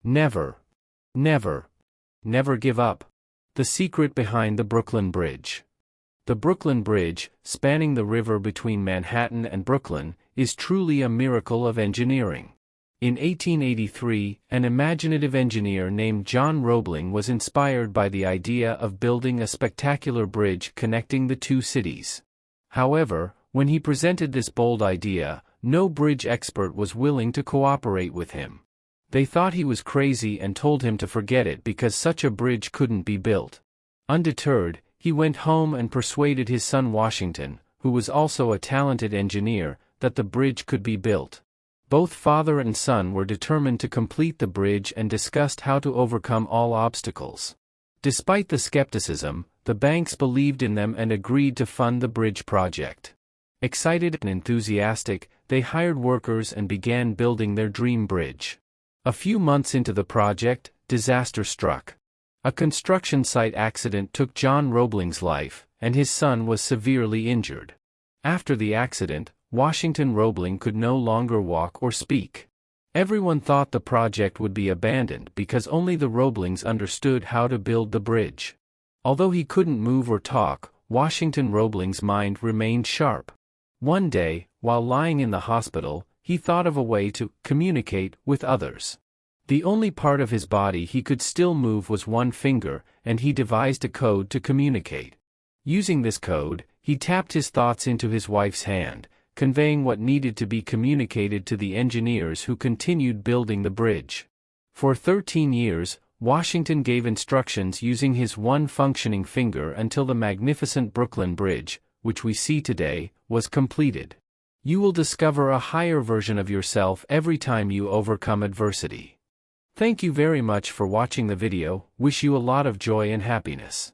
Never, never, never give up. The secret behind the Brooklyn Bridge. The Brooklyn Bridge, spanning the river between Manhattan and Brooklyn, is truly a miracle of engineering. In 1883, an imaginative engineer named John Roebling was inspired by the idea of building a spectacular bridge connecting the two cities. However, when he presented this bold idea, no bridge expert was willing to cooperate with him. They thought he was crazy and told him to forget it because such a bridge couldn't be built. Undeterred, he went home and persuaded his son Washington, who was also a talented engineer, that the bridge could be built. Both father and son were determined to complete the bridge and discussed how to overcome all obstacles. Despite the skepticism, the banks believed in them and agreed to fund the bridge project. Excited and enthusiastic, they hired workers and began building their dream bridge. A few months into the project, disaster struck. A construction site accident took John Roebling's life, and his son was severely injured. After the accident, Washington Roebling could no longer walk or speak. Everyone thought the project would be abandoned because only the Roeblings understood how to build the bridge. Although he couldn't move or talk, Washington Roebling's mind remained sharp. One day, while lying in the hospital, he thought of a way to communicate with others. The only part of his body he could still move was one finger, and he devised a code to communicate. Using this code, he tapped his thoughts into his wife's hand, conveying what needed to be communicated to the engineers who continued building the bridge. For 13 years, Washington gave instructions using his one functioning finger until the magnificent Brooklyn Bridge, which we see today, was completed. You will discover a higher version of yourself every time you overcome adversity. Thank you very much for watching the video. Wish you a lot of joy and happiness.